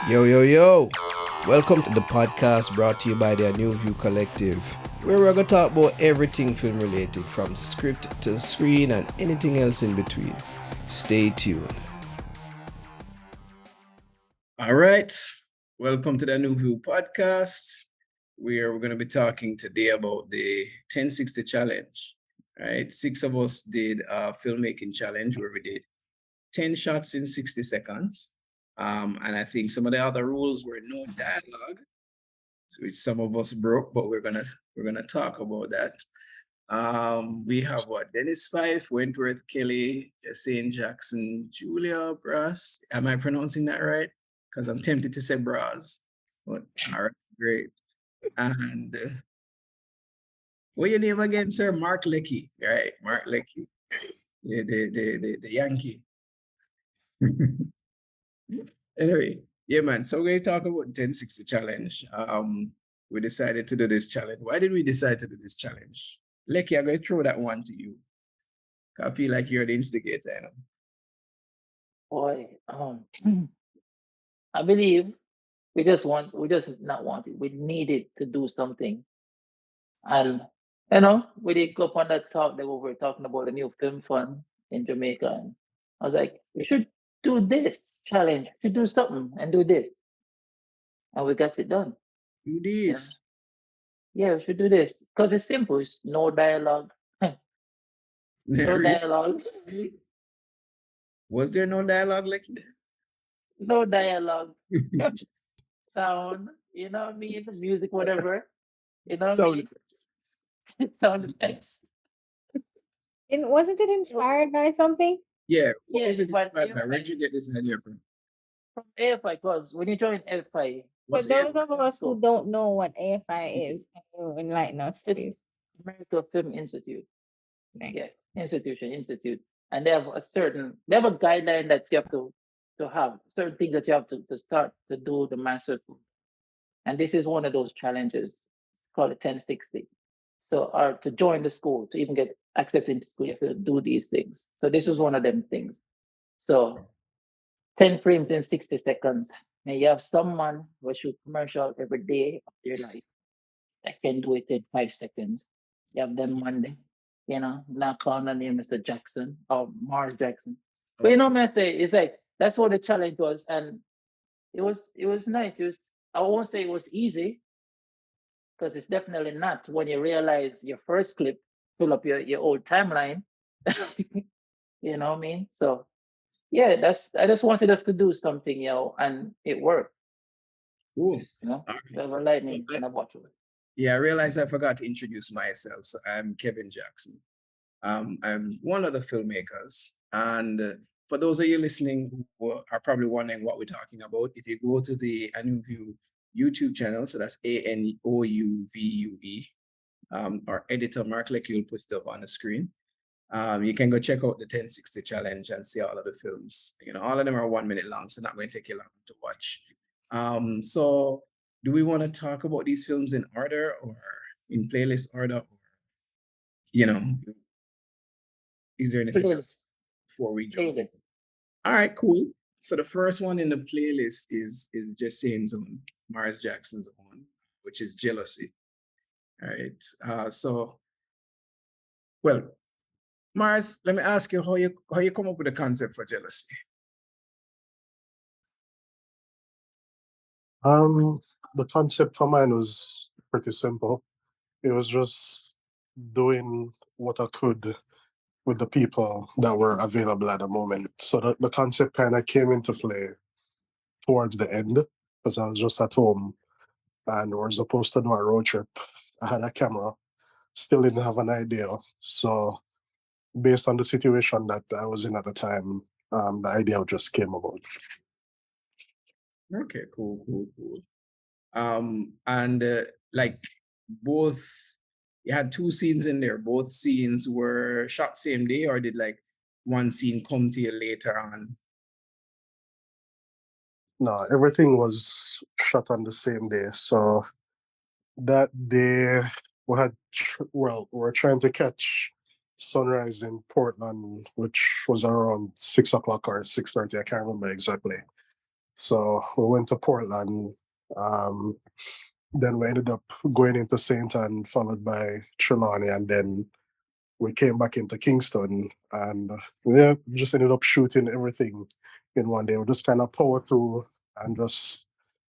Yo, yo, yo! Welcome to the podcast brought to you by the ANOUVUE Collective, where we're going to talk about everything film related, from script to screen and anything else in between. Stay tuned. All right, welcome to the ANOUVUE podcast, where we're going to be talking today about the 1060 challenge. Right, 6 of us did a filmmaking challenge where we did 10 shots in 60 seconds. And I think some of the other rules were no dialogue, which some of us broke, but we're gonna talk about that. We have what? Dennis Fife, Wentworth Kelly, Jesane Jackson, Julia Brass. Am I pronouncing that right? Because I'm tempted to say Bras. But all right, great. And what your name again, sir? Mark Leckie, right? Mark Leckie. Yeah, the Yankee. Anyway, yeah, man. So we're talking about 1060 challenge. We decided to do this challenge. Why did we decide to do this challenge? Lecky, I'm going to throw that one to you. I feel like you're the instigator, you know. Boy, I believe we just not want it. We needed to do something. And we did go up on that talk that we were talking about the new film fund in Jamaica. And I was like, we should do this challenge, we should do something and do this. And we got it done. Do this. Yeah, we should do this. Because it's simple, it's no dialogue. No dialogue. Was there no dialogue, Lecky? No dialogue. Sound, you know what I mean? Music, whatever. You know what I mean? Sound effects. And wasn't it inspired by something? Yeah. What was it but inspired by? Where did you get this idea from? From AFI, because when you join AFI, For those of us who don't know what AFI is, can you enlighten us, please? American Film Institute. Yeah, institute. And they have a guideline that you have to have, certain things that you have to start to do the master. And this is one of those challenges. It's called a 1060. So, or to join the school, to even get accepted into school, you have to do these things. So this was one of them things. So 10 frames in 60 seconds. And you have someone who shoot commercial every day of their life that can do it in 5 seconds. You have them Monday, not calling the name Mr. Jackson or Marz Jackson. But what I say, it's like that's what the challenge was, and it was nice. I won't say it was easy, because it's definitely not when you realize your first clip fill up your old timeline. You know what I mean? So yeah, I just wanted us to do something, and it worked. Cool. Lightning and a bottle. Yeah, I realized I forgot to introduce myself. So I'm Kevin Jackson. I'm one of the filmmakers. And for those of you listening who are probably wondering what we're talking about, if you go to the ANOUVUE YouTube channel, so that's ANOUVUE, our editor, Mark Leckie, will put stuff on the screen. You can go check out the 1060 challenge and see all of the films. All of them are 1 minute long, so not going to take you long to watch. So do we want to talk about these films in order or in playlist order? Or, is there anything else before we jump in? All right, cool. So the first one in the playlist is Jesane's own, Marz Jackson's own, which is Jealousy. All right. Well, Marz, let me ask you how you come up with the concept for Jealousy. The concept for mine was pretty simple. It was just doing what I could with the people that were available at the moment. So the concept kind of came into play towards the end, because I was just at home and we were supposed to do a road trip. I had a camera, still didn't have an idea. So based on the situation that I was in at the time, the idea just came about. Okay, cool. And like both, you had 2 scenes in there. Both scenes were shot same day, or did like one scene come to you later on? No, everything was shot on the same day. So that day we were trying to catch sunrise in Portland, which was around 6 o'clock or 6:30. I can't remember exactly. So we went to Portland. Um, then we ended up going into Saint Anne, followed by Trelawney, and then we came back into Kingston, and yeah, just ended up shooting everything in one day. We just kind of power through and just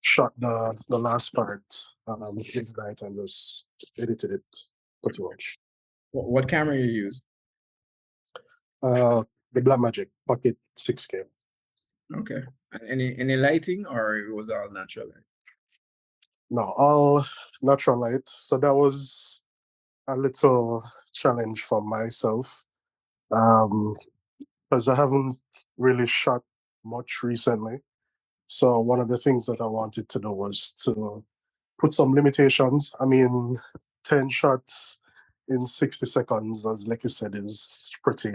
shot the last part in the night and just edited it pretty much. What camera you used? The Blackmagic Pocket 6K. Okay. And any lighting, or it was all natural light? No, all natural light. So that was a little challenge for myself. Because I haven't really shot much recently. So one of the things that I wanted to do was to put some limitations. I mean, 10 shots in 60 seconds, as like you said, is pretty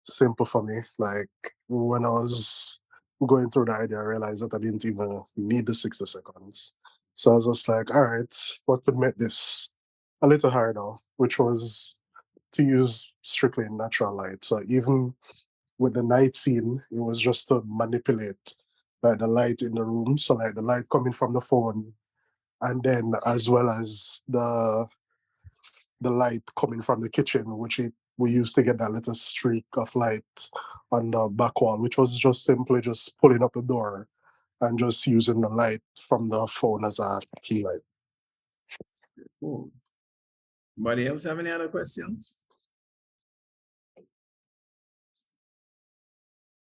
simple for me. Like when I was going through the idea, I realized that I didn't even need the 60 seconds. So I was just like, all right, what could make this a little harder, which was to use strictly natural light. So even with the night scene, it was just to manipulate like the light in the room. So like the light coming from the phone, and then as well as the light coming from the kitchen, which we used to get that little streak of light on the back wall, which was just simply just pulling up the door and just using the light from the phone as a key light. Cool. Anybody else have any other questions?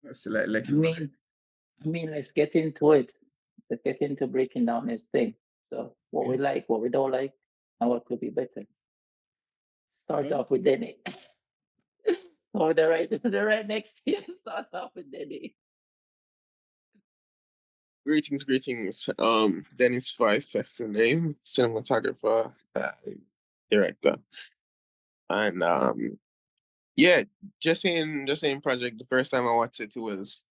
Let's see, like I mean, let's get into it. Let's get into breaking down this thing. So what we like, what we don't like, and what could be better. Start Okay. off with Denny. Oh, the right next to you. Start off with Denny. Greetings. Dennis Fife, that's the name, cinematographer, director, and yeah, just in project. The first time I watched it was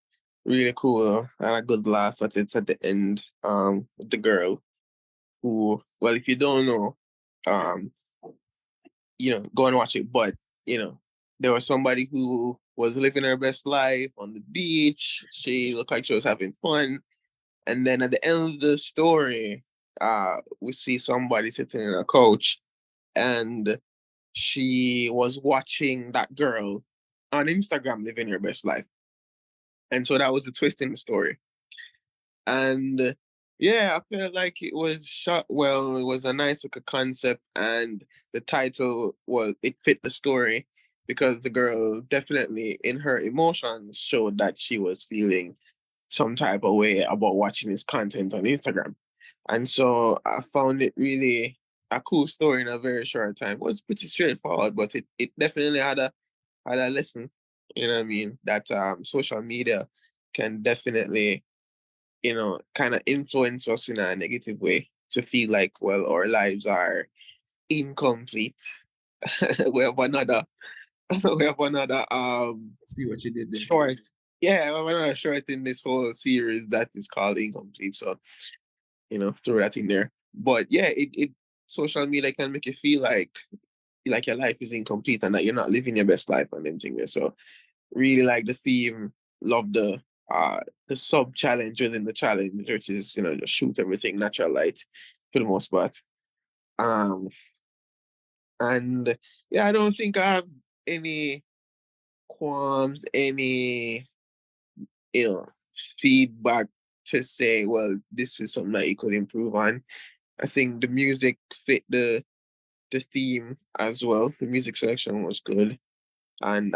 really cool. I had a good laugh at it at the end. With the girl who, well, if you don't know, um, go and watch it. But there was somebody who was living her best life on the beach. She looked like she was having fun. And then at the end of the story, we see somebody sitting in a couch, and she was watching that girl on Instagram living her best life. And so that was the twist in the story. And yeah, I felt like it was shot well. It was a nice like a concept, and the title it fit the story because the girl definitely in her emotions showed that she was feeling some type of way about watching his content on Instagram. And so I found it really a cool story in a very short time. It was pretty straightforward, but it definitely had a lesson, you know what I mean, that social media can definitely, kind of influence us in a negative way to feel like, well, our lives are incomplete. we have another we have another See what you did there. short. Yeah, we have another short in this whole series that is called Incomplete. So, throw that in there. But yeah, it social media can make you feel like your life is incomplete and that you're not living your best life and everything there. So really like the theme, love the sub challenge within the challenge, which is, just shoot everything natural light for the most part. Um and yeah, I don't think I have any qualms, any, you know, feedback to say, well, this is something that you could improve on. I think the music fit the theme as well. The music selection was good. And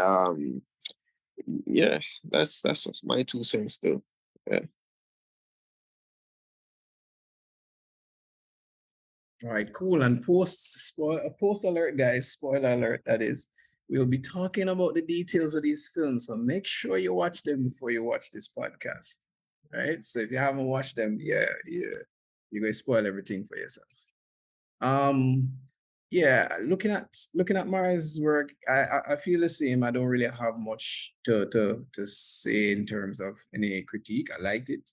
yeah, that's my 2 cents though. Yeah. All right, cool. And post alert, guys, spoiler alert, that is. We'll be talking about the details of these films, so make sure you watch them before you watch this podcast. Right? So if you haven't watched them, yeah, you're gonna spoil everything for yourself. Um, yeah, looking at Marz's work, I feel the same. I don't really have much to say in terms of any critique. I liked it.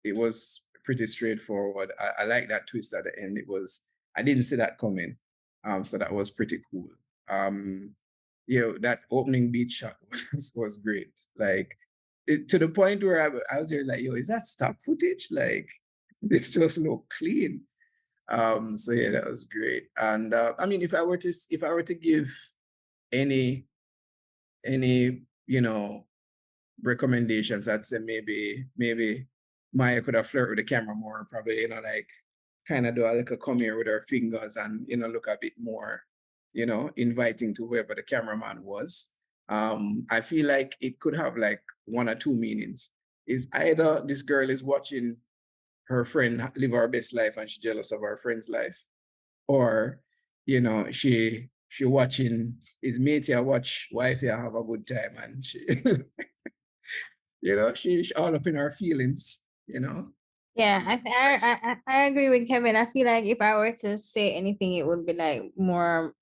It was pretty straightforward. I like that twist at the end. I didn't see that coming. So that was pretty cool. that opening beat shot was great. Like to the point where I was there like, yo, is that stock footage? Like this just look clean. So yeah, that was great. And I mean, if I were to give any recommendations, I'd say maybe Maya could have flirted with the camera more, probably, like kind of do a little come here with her fingers and look a bit more inviting to whoever the cameraman was. I feel like it could have like one or two meanings. Is either this girl is watching her friend live her best life and she's jealous of her friend's life, or she watching his mate here watch wife here have a good time, and she she's all up in her feelings. Yeah, I agree with Kevin. I feel like if I were to say anything, it would be like more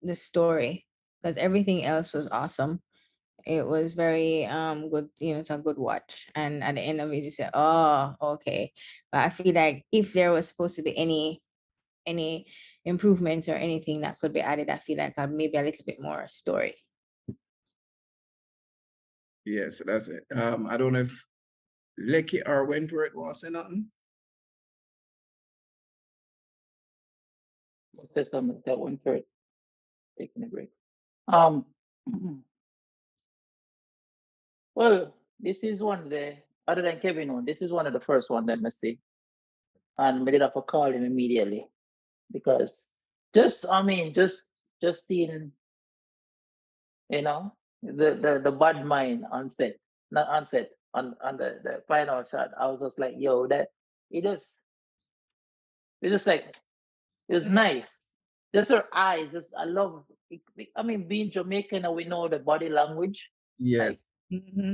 the story, because everything else was awesome. It was very good, it's a good watch. And at the end of it, you say, oh, okay. But I feel like if there was supposed to be any improvements or anything that could be added, I feel like maybe a little bit more story. Yeah, so that's it. I don't know if Lecky or Wentworth wants to say nothing. What's this on that Wentworth taking a break? Well, this is one of the, other than Kevin, this is one of the first one that I see. And we did have to call him immediately because just seeing, the bad mind on set, not on set, on the final shot. I was just like, yo, that it was just like, it was nice. Just her eyes, I love. I mean, being Jamaican and we know the body language. Yeah, Like,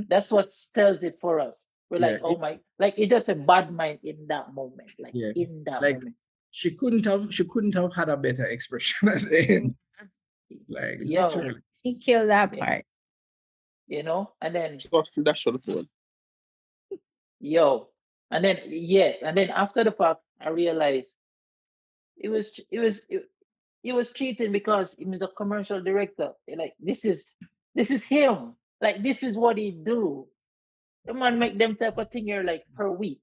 that's what sells it for us. We're Yeah, like, oh my, like it's just a bad mind in that moment, like Yeah, in that like moment. she couldn't have had a better expression at the end. Like Yo, literally. She killed that Yeah. part. and then That's for the phone. and then after the fact, I realized it was cheating because he was a commercial director. Like this is him. Like this is what he do. The man make them type of thing here like per week,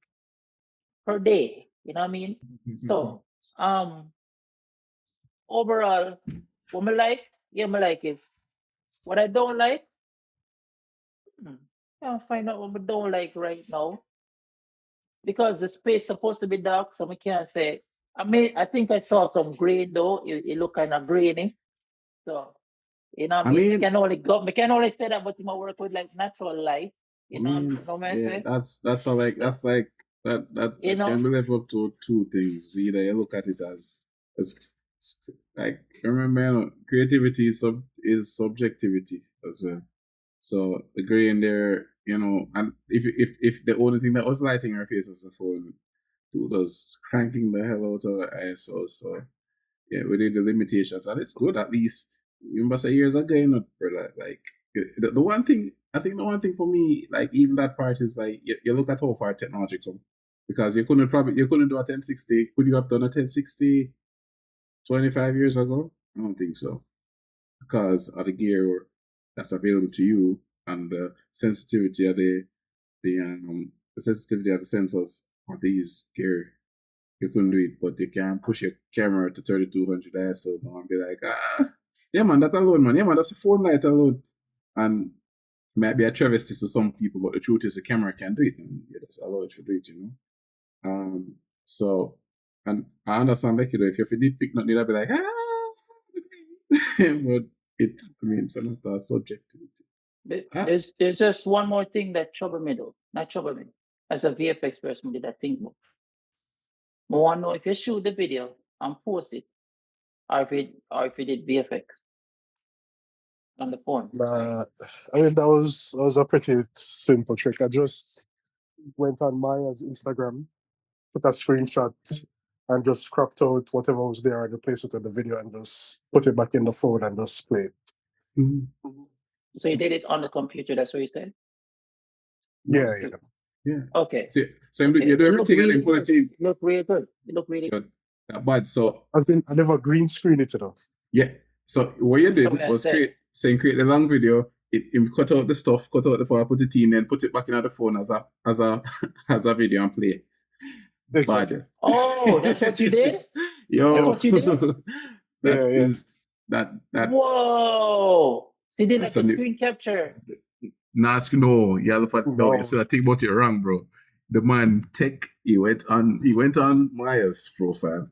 per day. You know what I mean? So overall, what I like, I like is what I don't like. I'll find out what I don't like right now. Because the space supposed to be dark, so we can't say. I mean, I think I saw some grain though. It looked kind of grainy. So, what I mean, we can only say that, but you might work with like natural light. You know what I say? That's how that's like that can be left up to two things. Either you look at it as like, remember, creativity is subjectivity as well. So the gray in there, and if the only thing that was lighting her face was the phone, dude was cranking the hell out of the ISO. So yeah, we did the limitations, and it's good at least. Remember, say years ago, brother. Like the one thing, I think the one thing for me, like even that part is like you look at how far technology come, because you couldn't do a 1060. Could you have done a 1060 25 years ago? I don't think so, because of the gear that's available to you and the sensitivity of the sensitivity of the sensors on these gear. You couldn't do it, but you can push your camera to 3200 ISO now and be like, yeah man, that alone, man. Yeah man, that's a phone light alone. And might be a travesty to some people, but the truth is the camera can do it, and you just allow it to do it, So, and I understand, like, if you did pick nothing, I'd be like, but it's a matter of subjectivity. There's just one more thing that trouble me though. Not trouble me. As a VFX person, did I think more? I want to know if you shoot the video and post it, or if you did VFX on the phone. I mean, that was a pretty simple trick. I just went on Maya's Instagram, took a screenshot, and just cropped out whatever was there and replaced it with the video and just put it back in the phone and just play it. So you did it on the computer, that's what you said? Yeah. Okay. So you do everything and then put it in. Look really good. It looked really good. But so I never green screen it enough. yeah. So what you did Something I was said. create a long video. It cut out the stuff, cut out the file, put it in, then put it back in the phone as a as a video and play. Exactly. Bad. Oh, that's what you did? Yo, That's what you did? that Yeah. is that Whoa! So you did like that's a a new- screen capture. no, yeah, look at no, No. you still think about it wrong, bro. The man he went on Marz's profile.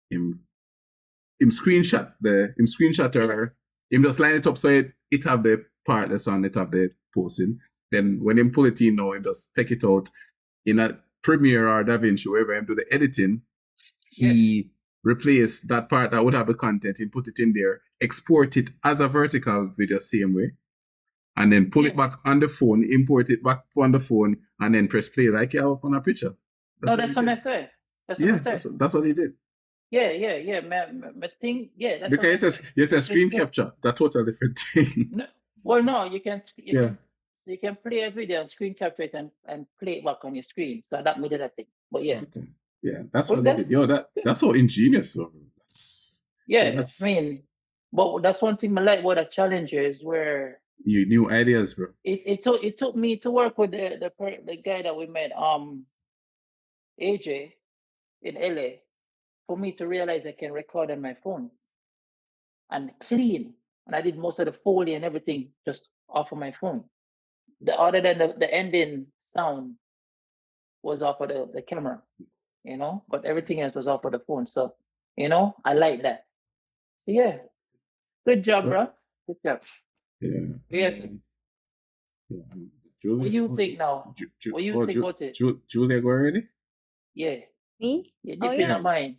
Him screenshot her. Him just line it up so it have the part that's on it have the posting. Then when him pull it in now, him just take it out in a Premiere or DaVinci, wherever him do the editing. He replace that part that would have the content and put it in there, export it as a vertical video same way, and then pull it back on the phone, import it back on the phone, and then press play like you have on a picture. That's what I said. That's what I said. That's what he did. Yeah. My thing, that's because it says screen capture. That's totally different thing. No, well, no, you can play a video and screen capture it and play it back on your screen. So that made it a thing. But yeah. Okay. Yeah, that's what they did. Yo, that's so ingenious. Though. I mean, but that's one thing I like about the challenges where you new ideas, bro. It took me to work with the guy that we met, AJ in LA, for me to realize I can record on my phone and clean. And I did most of the Foley and everything just off of my phone. Other than the ending sound was off of the camera, but everything else was off of the phone. So, I like that. Yeah. Good job, bro. Good job. Yeah. Yes. Julia, what do you think now? What do you think about it? Julia, go already? Yeah. Me? You're dipping on mine.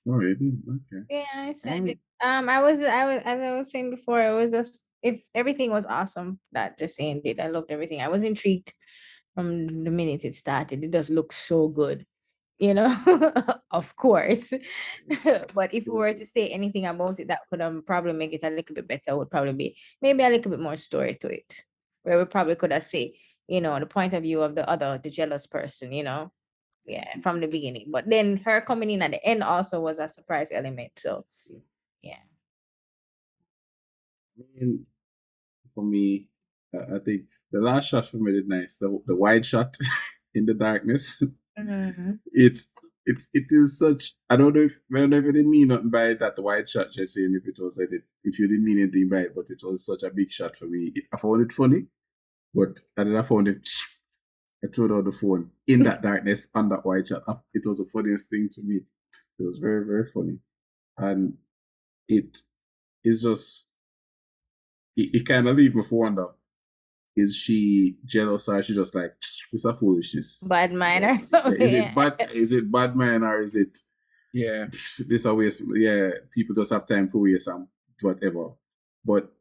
Oh, you did? Okay. Yeah, I said it. I was as I was saying before, it was just if everything was awesome that Jesane did. I loved everything. I was intrigued from the minute it started. It does look so good, of course. But if we were to say anything about it that could probably make it a little bit better, would probably be maybe a little bit more story to it, where we probably could have say, the point of view of the jealous person, from the beginning. But then her coming in at the end also was a surprise element. So yeah. I mean, for me, I think the last shot for me did nice. The wide shot in the darkness. Mm-hmm. It is such. I don't know if it didn't mean nothing by it, that the wide shot, just saying if you didn't mean anything by it, but it was such a big shot for me. I found it funny, but then I found it. I threw out the phone in that darkness on that wide shot. It was the funniest thing to me. It was very, very funny, and it is just. It kind of leave me for wonder. Is she jealous or is she just like, it's a foolishness? Bad mind or something. Is it bad mind or is it this a waste? Yeah, people just have time for waste and whatever. But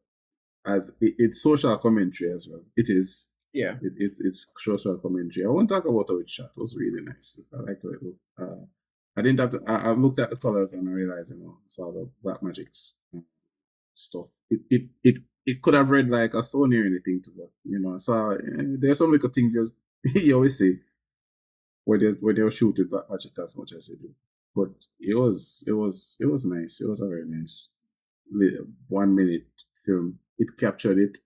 as it's social commentary as well. It is. Yeah. It's social commentary. I want to talk about how it shot. It was really nice. I liked how it looked. I didn't have to I looked at the colors and I realized, saw the black magic stuff. It could have read like a Sony or anything to but so there's some little things you always say where they'll shoot with black magic as much as they do. But it was nice. It was a very nice 1 minute film. It captured it.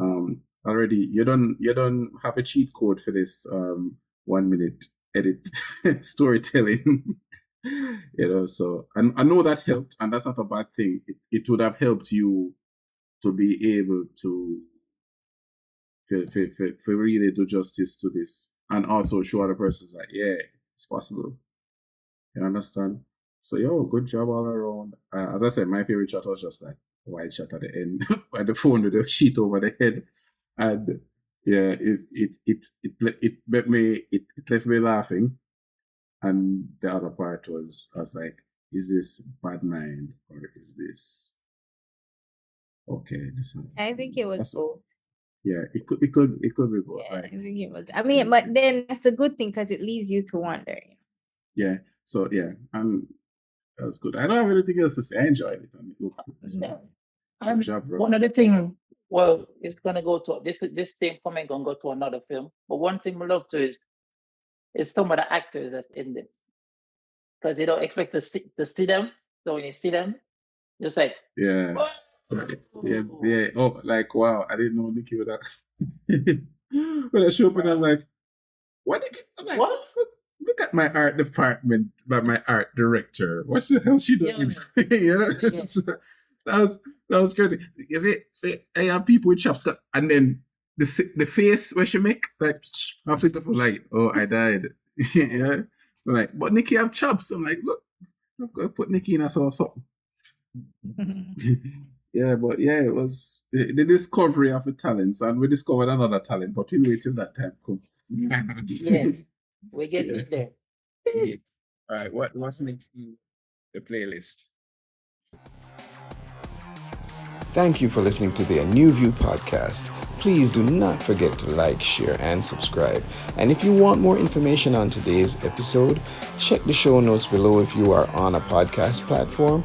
Already you don't have a cheat code for this 1 minute edit storytelling. So I know that helped, and that's not a bad thing. It would have helped you to be able to really do justice to this, and also show other persons like, yeah, it's possible. You understand? So good job all around. As I said, my favorite shot was just like a wide shot at the end by the phone with the sheet over the head, and yeah, it left me laughing. And the other part was, I was like, is this bad mind or is this okay? I think it was both. Yeah, it could be both. Yeah, right? I think it was. I mean, but then that's a good thing because it leaves you to wonder. Yeah. So yeah, that was good. I don't have anything else to say. I enjoyed it. Good job, bro. One other thing, it's gonna go to this same comment gonna go to another film. But one thing we love to is some of the actors that's in this, because you don't expect to see them. So when you see them, Just like, Yeah. Yeah. Oh, like wow! I didn't know Nikki would have. When I show up and I'm like, what? I'm like, what? look at my art department, by my art director. What the hell she doing? You know, that was crazy. You see, I have people with chops, and then the face where she make like after the like, oh, I died. Yeah, I'm like, but Nikki have chops. I'm like, look, I'm gonna put Nikki in a something. Yeah, but yeah, it was the discovery of the talents, and we discovered another talent, but we wait till that time come. Yes, we're getting there. Yeah. All right, what's next in the playlist? Thank you for listening to the A New View podcast. Please do not forget to like, share, and subscribe. And if you want more information on today's episode, check the show notes below if you are on a podcast platform,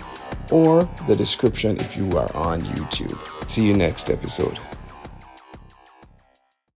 or the description if you are on YouTube. See you next episode.